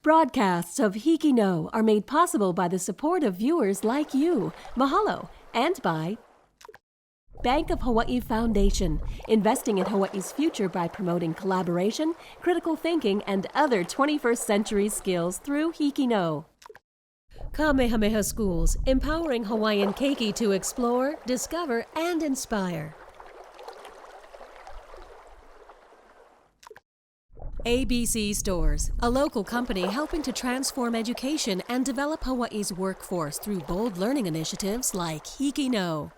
Broadcasts of HIKI NŌ are made possible by the support of viewers like you. Mahalo. And by Bank of Hawaii Foundation, investing in Hawaii's future by promoting collaboration, critical thinking, and other 21st century skills through HIKI NŌ. Kamehameha Schools, empowering Hawaiian keiki to explore, discover, and inspire. ABC Stores, a local company helping to transform education and develop Hawaii's workforce through bold learning initiatives like HIKI NŌ.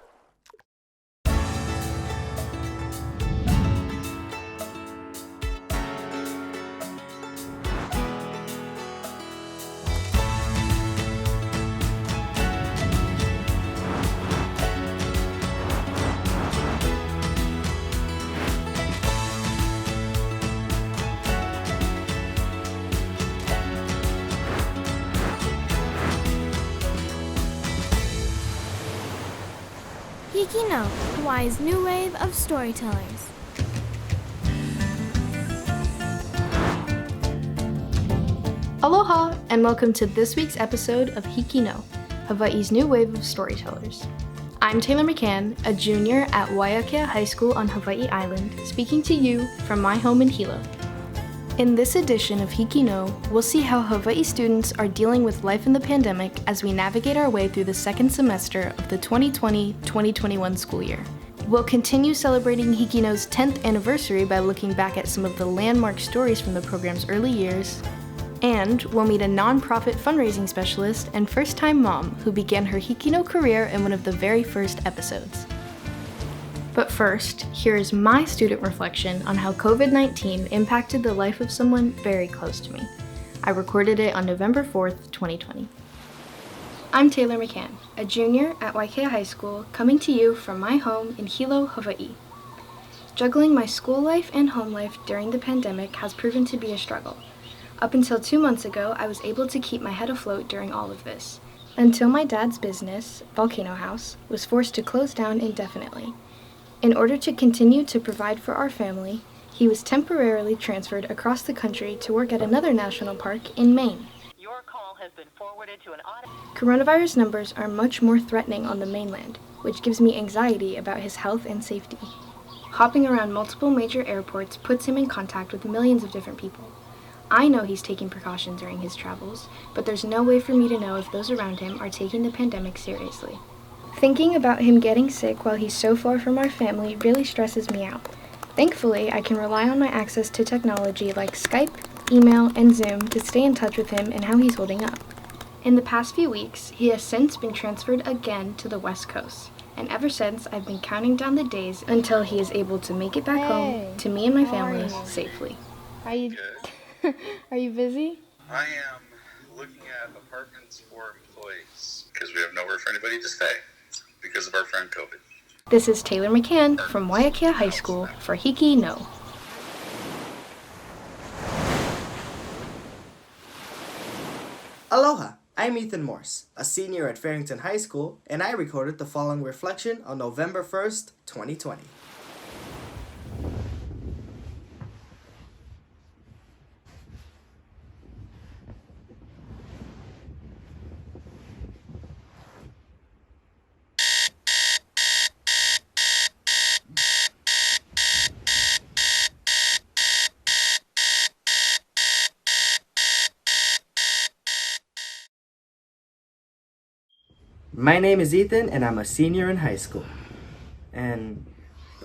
HIKI NŌ, Hawaii's new wave of storytellers. Aloha, and welcome to this week's episode of HIKI NŌ, Hawaii's new wave of storytellers. I'm Taylor McCann, a junior at Waiākea High School on Hawaiʻi Island, speaking to you from my home in Hilo. In this edition of HIKI NŌ, we'll see how Hawaii students are dealing with life in the pandemic as we navigate our way through the second semester of the 2020-2021 school year. We'll continue celebrating HIKI NŌ's 10th anniversary by looking back at some of the landmark stories from the program's early years, and we'll meet a nonprofit fundraising specialist and first-time mom who began her HIKI NŌ career in one of the very first episodes. But first, here is my student reflection on how COVID-19 impacted the life of someone very close to me. I recorded it on November 4th, 2020. I'm Taylor McCann, a junior at Waiākea High School, coming to you from my home in Hilo, Hawaii. Juggling my school life and home life during the pandemic has proven to be a struggle. Up until 2 months ago, I was able to keep my head afloat during all of this, until my dad's business, Volcano House, was forced to close down indefinitely. In order to continue to provide for our family, he was temporarily transferred across the country to work at another national park in Maine. Your call has been forwarded to an audit. Coronavirus numbers are much more threatening on the mainland, which gives me anxiety about his health and safety. Hopping around multiple major airports puts him in contact with millions of different people. I know he's taking precautions during his travels, but there's no way for me to know if those around him are taking the pandemic seriously. Thinking about him getting sick while he's so far from our family really stresses me out. Thankfully, I can rely on my access to technology like Skype, email, and Zoom to stay in touch with him and how he's holding up. In the past few weeks, he has since been transferred again to the West Coast, and ever since, I've been counting down the days until he is able to make it back home to me and my family safely. Are you busy? I am looking at apartments for employees because we have nowhere for anybody to stay because of our friend COVID. This is Taylor McCann from Waiākea High School for HIKI NŌ. Aloha, I'm Ethan Morse, a senior at Farrington High School, and I recorded the following reflection on November 1st, 2020. My name is Ethan, and I'm a senior in high school. And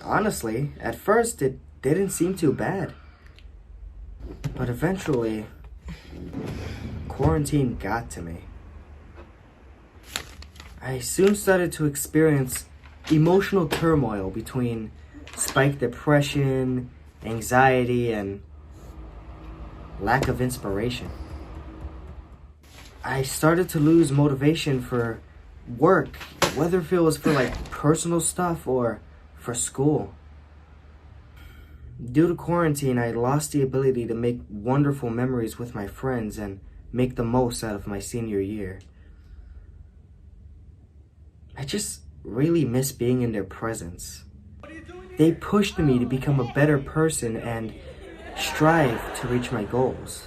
honestly, at first it didn't seem too bad. But eventually, quarantine got to me. I soon started to experience emotional turmoil between spiked depression, anxiety, and lack of inspiration. I started to lose motivation for work, whether if it was for personal stuff or for school. Due to quarantine, I lost the ability to make wonderful memories with my friends and make the most out of my senior year. I just really miss being in their presence. They pushed me to become a better person and strive to reach my goals.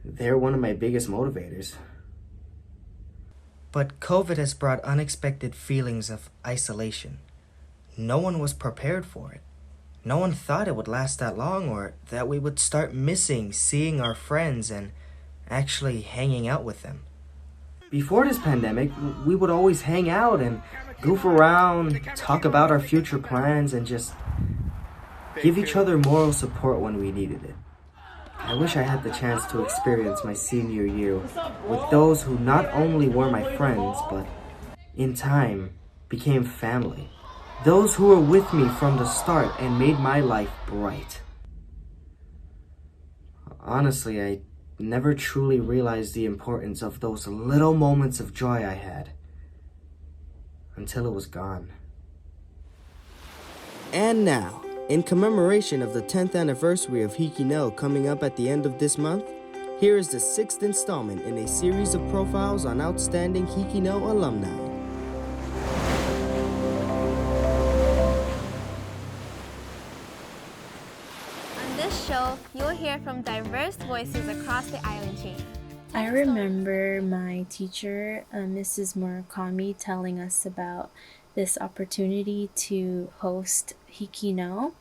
they're one of my biggest motivators. But COVID has brought unexpected feelings of isolation. No one was prepared for it. No one thought it would last that long, or that we would start missing seeing our friends and actually hanging out with them. Before this pandemic, we would always hang out and goof around, talk about our future plans, and just give each other moral support when we needed it. I wish I had the chance to experience my senior year with those who not only were my friends, but in time became family. Those who were with me from the start and made my life bright. Honestly, I never truly realized the importance of those little moments of joy I had until it was gone. And now, in commemoration of the 10th anniversary of HIKI NŌ coming up at the end of this month, here is the 6th installment in a series of profiles on outstanding HIKI NŌ alumni. On this show, you'll hear from diverse voices across the island chain. I remember my teacher, Mrs. Murakami, telling us about this opportunity to host HIKI NŌ,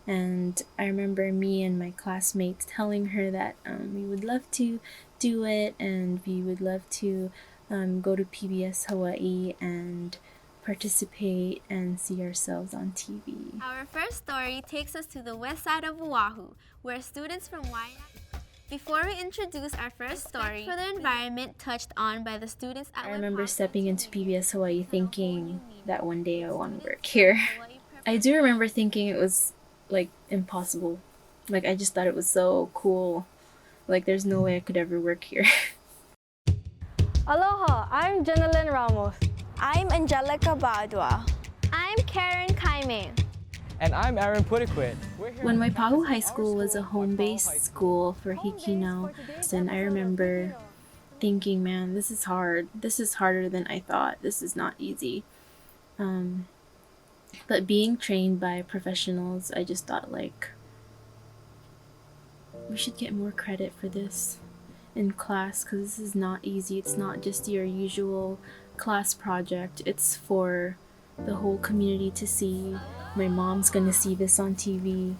and I remember me and my classmates telling her that we would love to do it, and we would love to go to PBS Hawaii and participate and see ourselves on TV. Our first story takes us to the west side of Oʻahu, where students from Waiākea. Before we introduce our first story, for the environment touched on by the students at I remember stepping into PBS Hawaii thinking that one day I want to work here. I do remember thinking it was like impossible. Like I just thought it was so cool. Like there's no way I could ever work here. Aloha, I'm Jenalyn Ramos. I'm Angelica Badua. I'm Karen Kaime. And I'm Aaron Putiquit. When Waiākea High School was a home-based school for HIKI NŌ, and I remember thinking, man, this is hard. This is harder than I thought. This is not easy. But being trained by professionals, I just thought like, we should get more credit for this in class because this is not easy. It's not just your usual class project. It's for the whole community to see. My mom's gonna see this on TV.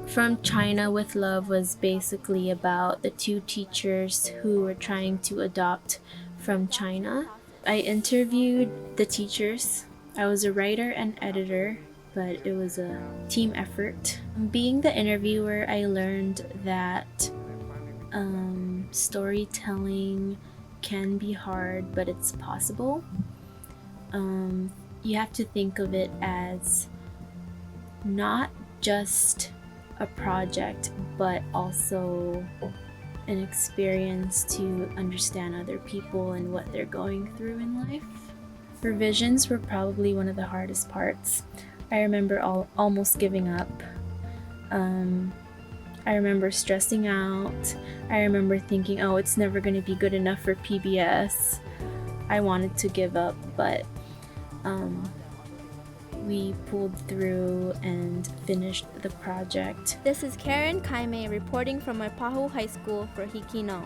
From China with Love was basically about the two teachers who were trying to adopt from China. I interviewed the teachers. I was a writer and editor, but it was a team effort. Being the interviewer, I learned that storytelling can be hard, but it's possible. You have to think of it as not just a project, but also an experience to understand other people and what they're going through in life. Revisions were probably one of the hardest parts. I remember almost giving up. I remember stressing out. I remember thinking, oh, it's never going to be good enough for PBS. I wanted to give up, but we pulled through and finished the project. This is Karen Kaime reporting from Waiākea High School for HIKI NŌ.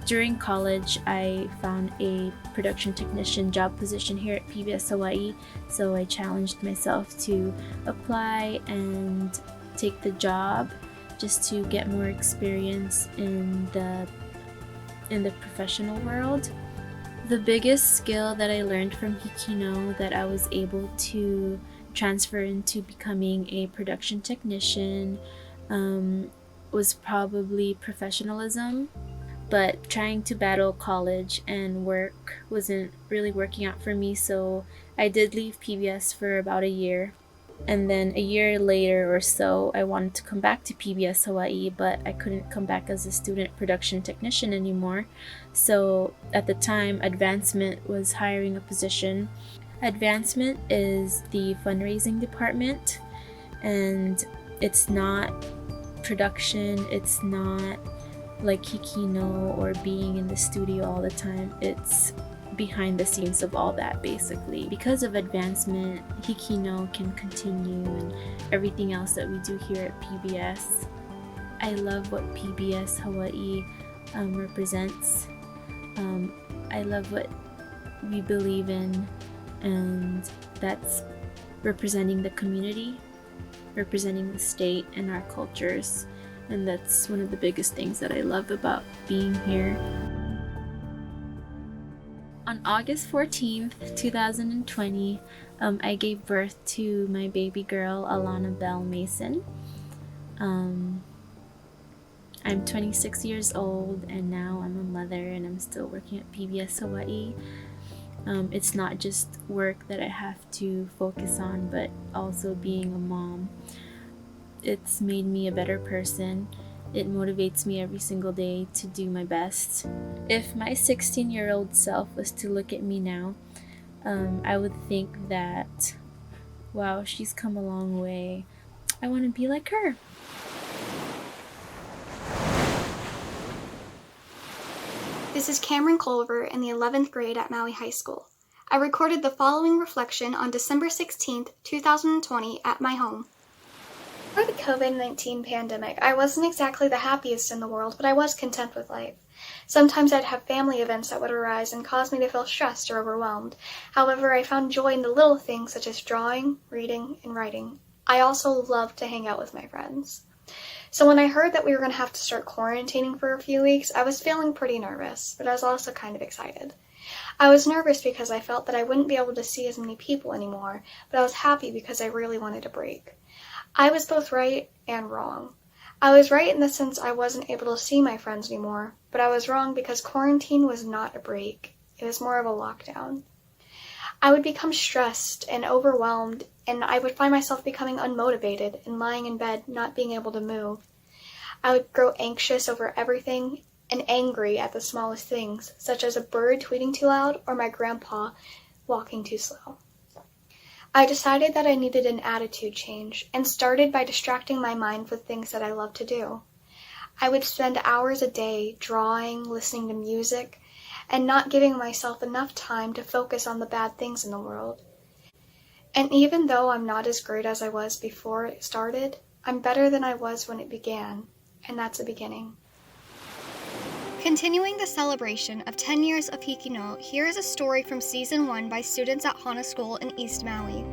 During college, I found a production technician job position here at PBS Hawaii, so I challenged myself to apply and take the job just to get more experience in the professional world. The biggest skill that I learned from HIKI NŌ that I was able to transfer into becoming a production technician was probably professionalism. But trying to battle college and work wasn't really working out for me, so I did leave PBS for about a year. And then a year later or so, I wanted to come back to PBS Hawaii, but I couldn't come back as a student production technician anymore. So at the time, Advancement was hiring a position. Advancement is the fundraising department, and it's not production, it's not like HIKI NŌ or being in the studio all the time. It's behind the scenes of all that, basically. Because of Advancement, HIKI NŌ can continue and everything else that we do here at PBS. I love what PBS Hawaii represents. I love what we believe in, and that's representing the community, representing the state and our cultures, and that's one of the biggest things that I love about being here. On August 14th, 2020, I gave birth to my baby girl, Alana Bell Mason. I'm 26 years old, and now I'm a mother, and I'm still working at PBS Hawaii. It's not just work that I have to focus on, but also being a mom. It's made me a better person. It motivates me every single day to do my best. If my 16-year-old self was to look at me now, I would think that, wow, she's come a long way. I want to be like her. This is Cameron Culver in the 11th grade at Maui High School. I recorded the following reflection on December 16th, 2020 at my home. Before the COVID-19 pandemic, I wasn't exactly the happiest in the world, but I was content with life. Sometimes I'd have family events that would arise and cause me to feel stressed or overwhelmed. However, I found joy in the little things such as drawing, reading, and writing. I also loved to hang out with my friends. So when I heard that we were going to have to start quarantining for a few weeks, I was feeling pretty nervous, but I was also kind of excited. I was nervous because I felt that I wouldn't be able to see as many people anymore, but I was happy because I really wanted a break. I was both right and wrong. I was right in the sense I wasn't able to see my friends anymore, but I was wrong because quarantine was not a break. It was more of a lockdown. I would become stressed and overwhelmed, and I would find myself becoming unmotivated and lying in bed, not being able to move. I would grow anxious over everything and angry at the smallest things, such as a bird tweeting too loud or my grandpa walking too slow. I decided that I needed an attitude change and started by distracting my mind with things that I love to do. I would spend hours a day drawing, listening to music, and not giving myself enough time to focus on the bad things in the world. And even though I'm not as great as I was before it started, I'm better than I was when it began, and that's a beginning. Continuing the celebration of 10 years of HIKI NŌ, here is a story from Season 1 by students at Hana School in East Maui.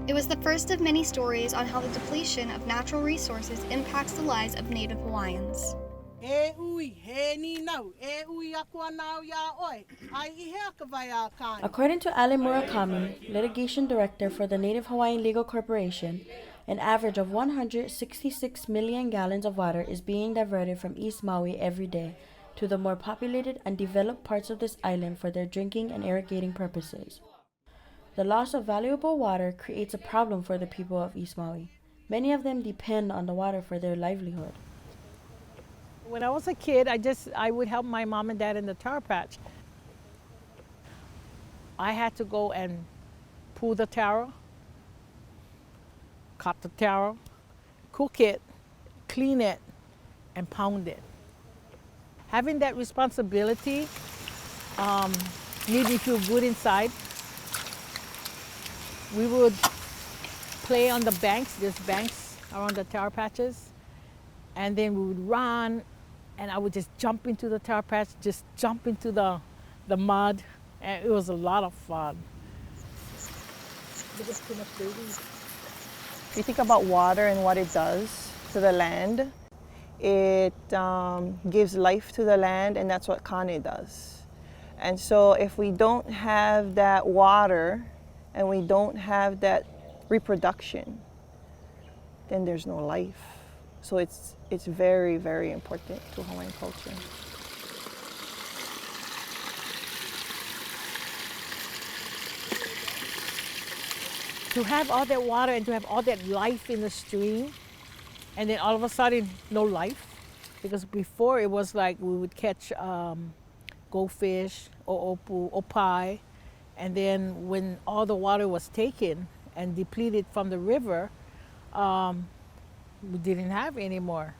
It was the first of many stories on how the depletion of natural resources impacts the lives of Native Hawaiians. According to Ale Murakami, litigation director for the Native Hawaiian Legal Corporation, an average of 166 million gallons of water is being diverted from East Maui every day to the more populated and developed parts of this island for their drinking and irrigating purposes. The loss of valuable water creates a problem for the people of East Maui. Many of them depend on the water for their livelihood. When I was a kid, I would help my mom and dad in the taro patch. I had to go and pull the taro, cut the taro, cook it, clean it, and pound it. Having that responsibility made me feel good inside. We would play on the banks. There's banks around the taro patches. And then we would run, and I would just jump into the taro patch, just jump into the mud, and it was a lot of fun. You think about water and what it does to the land. It gives life to the land, and that's what kane does. And so if we don't have that water and we don't have that reproduction, then there's no life. So it's very, very important to Hawaiian culture. To have all that water and to have all that life in the stream, and then all of a sudden, no life. Because before it was like we would catch goldfish or opu, opai, and then when all the water was taken and depleted from the river, we didn't have any more.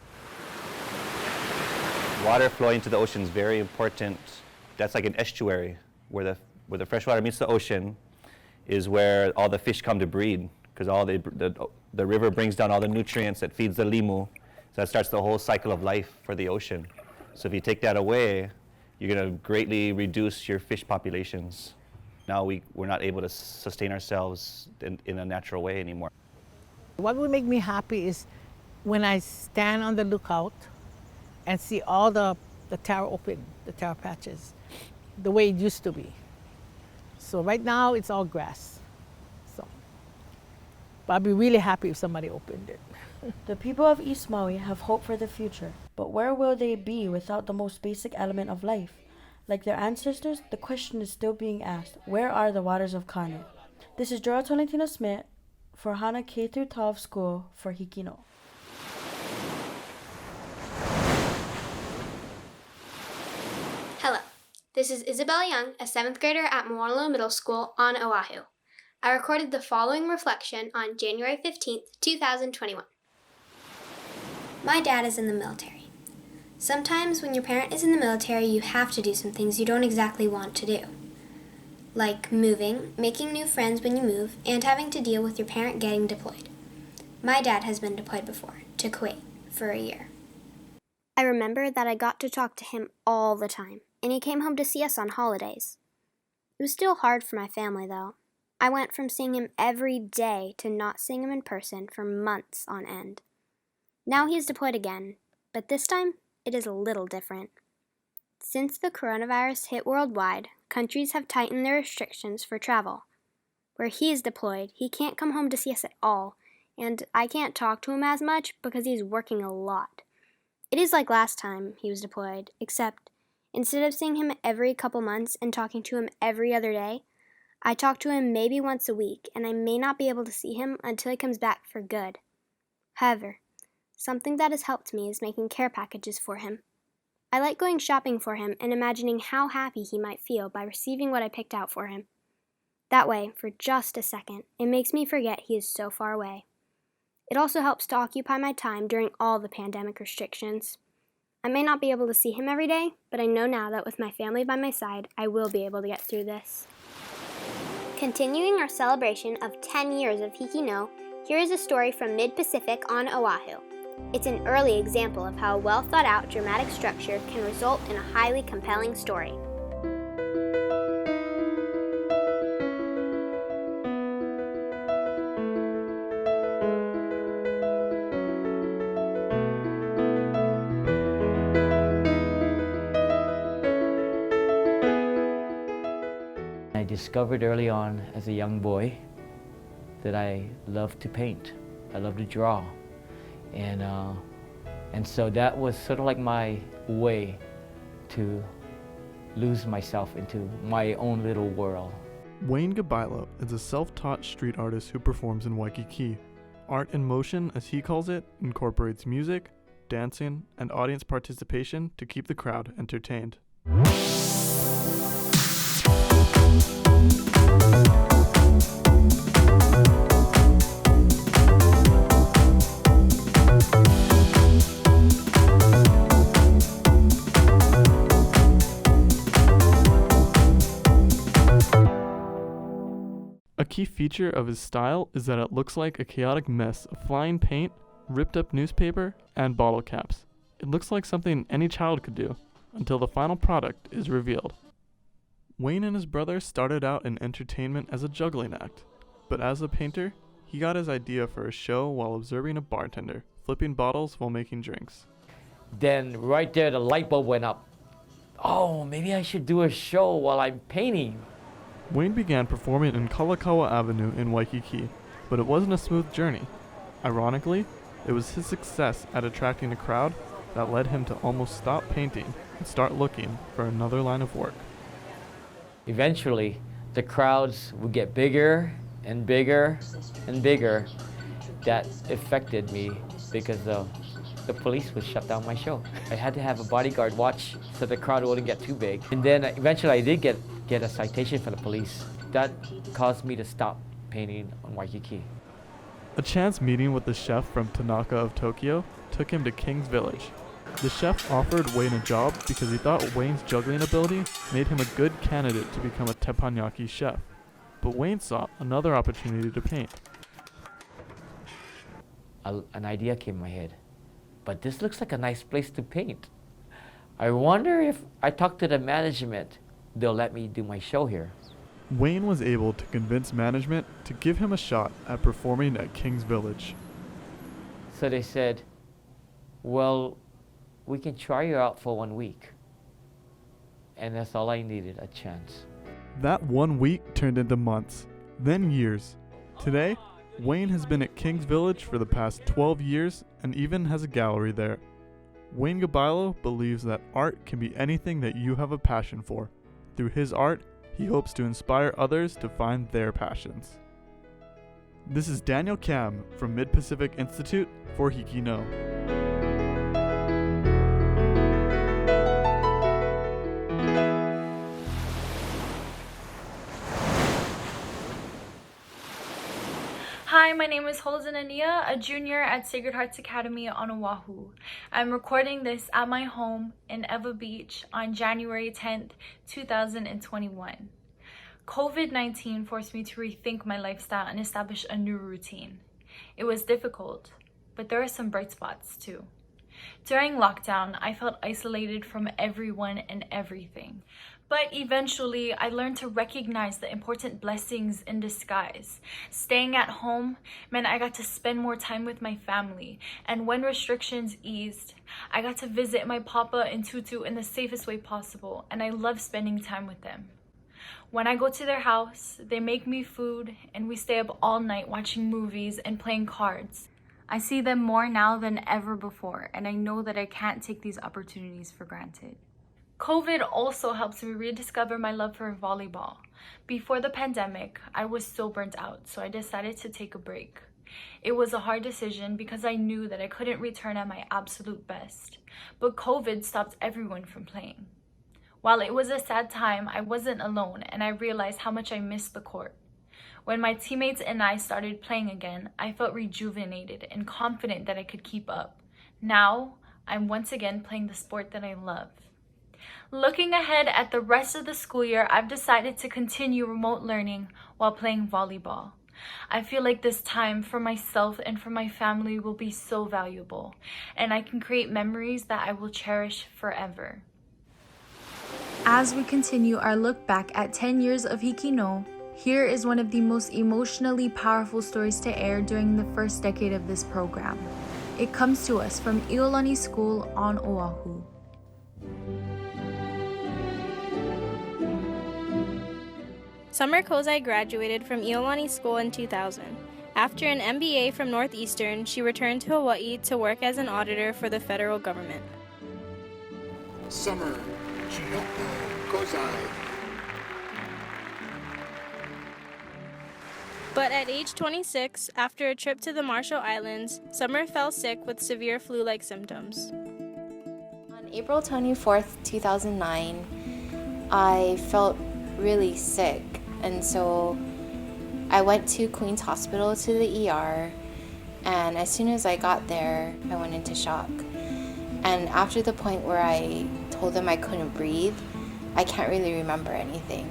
Water flowing to the ocean is very important. That's like an estuary where the fresh water meets the ocean is where all the fish come to breed, because all the river brings down all the nutrients that feeds the limu, So that starts the whole cycle of life for the ocean. So if you take that away, you're going to greatly reduce your fish populations. Now we're not able to sustain ourselves in a natural way anymore. What would make me happy is when I stand on the lookout and see all the taro open, the taro patches, the way it used to be. So right now it's all grass. So, but I'd be really happy if somebody opened it. The people of East Maui have hope for the future, but where will they be without the most basic element of life? Like their ancestors, the question is still being asked, where are the waters of Kane? This is Jorah Tolentino Smith for Hana K-12 School for HIKI NŌ. Hello, this is Isabella Young, a 7th grader at Moanalo Middle School on Oʻahu. I recorded the following reflection on January 15th, 2021. My dad is in the military. Sometimes when your parent is in the military, you have to do some things you don't exactly want to do. Like moving, making new friends when you move, and having to deal with your parent getting deployed. My dad has been deployed before, to Kuwait, for a year. I remember that I got to talk to him all the time, and he came home to see us on holidays. It was still hard for my family, though. I went from seeing him every day to not seeing him in person for months on end. Now he is deployed again, but this time it is a little different. Since the coronavirus hit worldwide, countries have tightened their restrictions for travel. Where he is deployed, he can't come home to see us at all, and I can't talk to him as much because he's working a lot. It is like last time he was deployed, except instead of seeing him every couple months and talking to him every other day, I talk to him maybe once a week, and I may not be able to see him until he comes back for good. However, something that has helped me is making care packages for him. I like going shopping for him and imagining how happy he might feel by receiving what I picked out for him. That way, for just a second, it makes me forget he is so far away. It also helps to occupy my time during all the pandemic restrictions. I may not be able to see him every day, but I know now that with my family by my side, I will be able to get through this. Continuing our celebration of 10 years of HIKI NŌ, here is a story from Mid-Pacific on Oʻahu. It's an early example of how a well-thought-out dramatic structure can result in a highly compelling story. I discovered early on as a young boy that I loved to paint. I loved to draw. And so that was sort of like my way to lose myself into my own little world. Wayne Gabailo is a self-taught street artist who performs in Waikiki. Art in motion, as he calls it, incorporates music, dancing, and audience participation to keep the crowd entertained. A key feature of his style is that it looks like a chaotic mess of flying paint, ripped up newspaper, and bottle caps. It looks like something any child could do, until the final product is revealed. Wayne and his brother started out in entertainment as a juggling act, but as a painter, he got his idea for a show while observing a bartender, flipping bottles while making drinks. Then right there the light bulb went up. Oh, maybe I should do a show while I'm painting. Wayne began performing in Kalakaua Avenue in Waikiki, but it wasn't a smooth journey. Ironically, it was his success at attracting a crowd that led him to almost stop painting and start looking for another line of work. Eventually, the crowds would get bigger and bigger and bigger. That affected me because the police would shut down my show. I had to have a bodyguard watch so the crowd wouldn't get too big. And then eventually I did get a citation from the police. That caused me to stop painting on Waikiki. A chance meeting with the chef from Tanaka of Tokyo took him to King's Village. The chef offered Wayne a job because he thought Wayne's juggling ability made him a good candidate to become a teppanyaki chef. But Wayne saw another opportunity to paint. An idea came in my head. but this looks like a nice place to paint. I wonder if I talk to the management, they'll let me do my show here. Wayne was able to convince management to give him a shot at performing at King's Village. So they said, well, we can try you out for 1 week. And that's all I needed, a chance. That 1 week turned into months, then years. Today, Wayne has been at King's Village for the past 12 years and even has a gallery there. Wayne Gabailo believes that art can be anything that you have a passion for. Through his art, he hopes to inspire others to find their passions. This is Daniel Cam from Mid-Pacific Institute for HIKI NŌ. Hi, my name is Holden Ania, a junior at Sacred Hearts Academy on Oʻahu. I'm recording this at my home in Ewa Beach on January 10th, 2021. COVID-19 forced me to rethink my lifestyle and establish a new routine. It was difficult, but there are some bright spots too. During lockdown, I felt isolated from everyone and everything. But eventually, I learned to recognize the important blessings in disguise. Staying at home meant I got to spend more time with my family. And when restrictions eased, I got to visit my papa and tutu in the safest way possible. And I love spending time with them. When I go to their house, they make me food and we stay up all night watching movies and playing cards. I see them more now than ever before, and I know that I can't take these opportunities for granted. COVID also helps me rediscover my love for volleyball. Before the pandemic, I was so burnt out, so I decided to take a break. It was a hard decision because I knew that I couldn't return at my absolute best, but COVID stopped everyone from playing. While it was a sad time, I wasn't alone, and I realized how much I missed the court. When my teammates and I started playing again, I felt rejuvenated and confident that I could keep up. Now, I'm once again playing the sport that I love. Looking ahead at the rest of the school year, I've decided to continue remote learning while playing volleyball. I feel like this time for myself and for my family will be so valuable, and I can create memories that I will cherish forever. As we continue our look back at 10 years of HIKI NŌ, here is one of the most emotionally powerful stories to air during the first decade of this program. It comes to us from Iolani School on Oʻahu. Summer Kozai graduated from Iolani School in 2000. After an MBA from Northeastern, she returned to Hawaii to work as an auditor for the federal government. Summer Kozai. But at age 26, after a trip to the Marshall Islands, Summer fell sick with severe flu-like symptoms. On April 24th, 2009, I felt really sick, and so I went to Queen's Hospital to the ER, and as soon as I got there, I went into shock. And after the point where I told them I couldn't breathe, I can't really remember anything.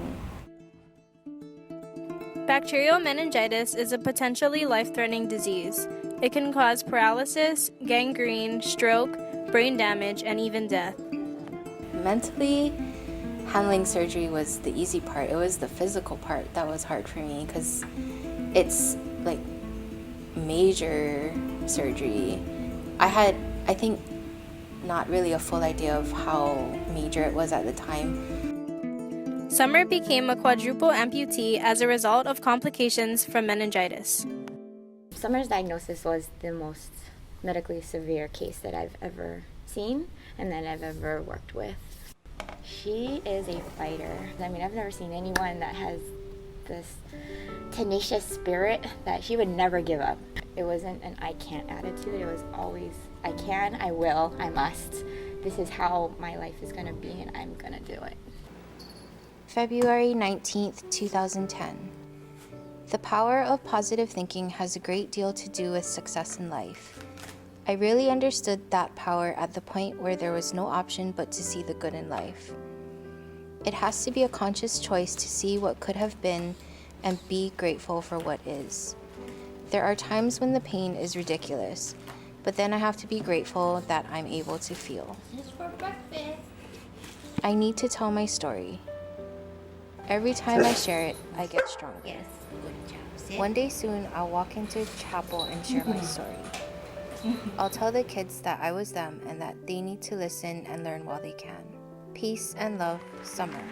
Bacterial meningitis is a potentially life-threatening disease. It can cause paralysis, gangrene, stroke, brain damage, and even death. Mentally, handling surgery was the easy part. It was the physical part that was hard for me because it's like major surgery. I had, I think, not really a full idea of how major it was at the time. Summer became a quadruple amputee as a result of complications from meningitis. Summer's diagnosis was the most medically severe case that I've ever seen and that I've ever worked with. She is a fighter. I mean, I've never seen anyone that has this tenacious spirit that she would never give up. It wasn't an I can't attitude. It was always I can, I will, I must. This is how my life is going to be and I'm going to do it. February 19th, 2010. The power of positive thinking has a great deal to do with success in life. I really understood that power at the point where there was no option but to see the good in life. It has to be a conscious choice to see what could have been and be grateful for what is. There are times when the pain is ridiculous, but then I have to be grateful that I'm able to feel. I need to tell my story. Every time I share it, I get stronger. One day soon, I'll walk into chapel and share my story. I'll tell the kids that I was them and that they need to listen and learn while they can. Peace and love, Summer.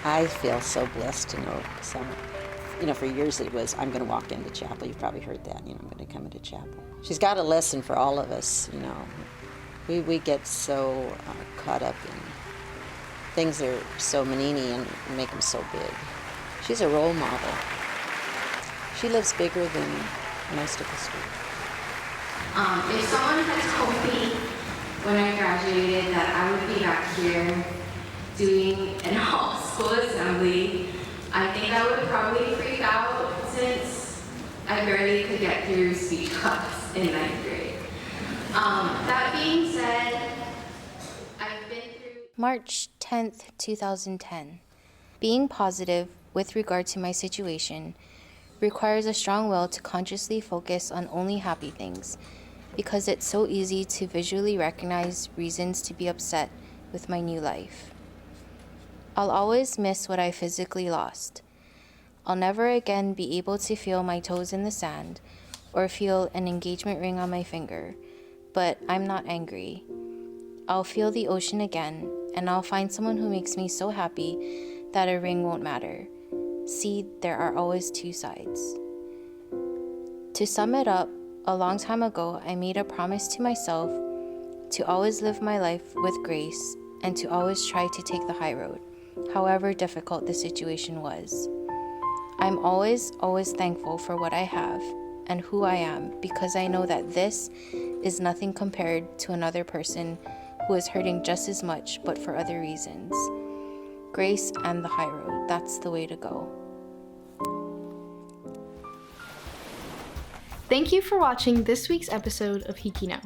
I feel so blessed to know Summer. You know, for years it was, I'm going to walk into chapel. You've probably heard that, you know, I'm going to come into chapel. She's got a lesson for all of us, you know. We get so caught up in things that are so manini and make them so big. She's a role model. She lives bigger than most of us do. If someone had told me when I graduated that I would be back here doing an all-school assembly, I think I would probably freak out since I barely could get through speech class in 9th grade. That being said, I've been through... March 10th, 2010. Being positive with regard to my situation requires a strong will to consciously focus on only happy things, because it's so easy to visually recognize reasons to be upset with my new life. I'll always miss what I physically lost. I'll never again be able to feel my toes in the sand or feel an engagement ring on my finger, but I'm not angry. I'll feel the ocean again, and I'll find someone who makes me so happy that a ring won't matter. See, there are always two sides. To sum it up, a long time ago, I made a promise to myself to always live my life with grace and to always try to take the high road, however difficult the situation was. I'm always thankful for what I have and who I am, because I know that this is nothing compared to another person who is hurting just as much, but for other reasons. Grace and the high road, that's the way to go. Thank you for watching this week's episode of HIKI NŌ.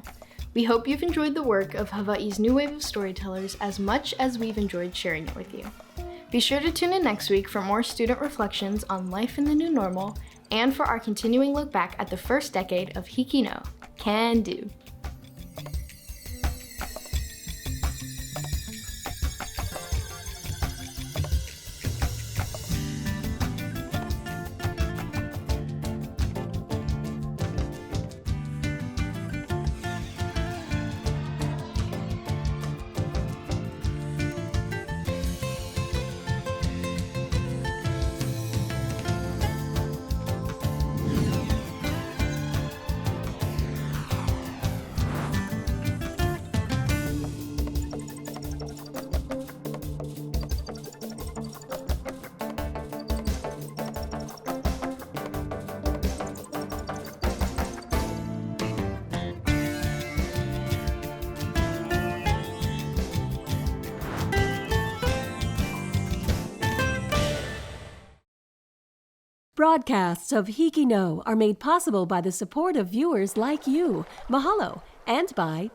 We hope you've enjoyed the work of Hawaii's new wave of storytellers as much as we've enjoyed sharing it with you. Be sure to tune in next week for more student reflections on life in the new normal and for our continuing look back at the first decade of HIKI NŌ. Can do. Broadcasts of HIKI NŌ are made possible by the support of viewers like you. Mahalo. And by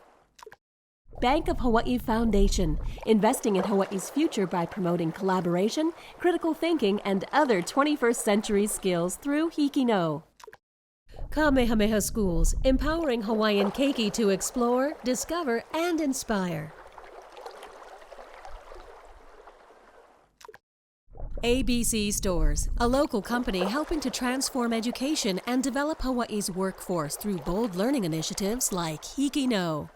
Bank of Hawaii Foundation, investing in Hawaii's future by promoting collaboration, critical thinking, and other 21st century skills through HIKI NŌ. Kamehameha Schools, empowering Hawaiian keiki to explore, discover, and inspire. ABC Stores, a local company helping to transform education and develop Hawaii's workforce through bold learning initiatives like HIKI NŌ.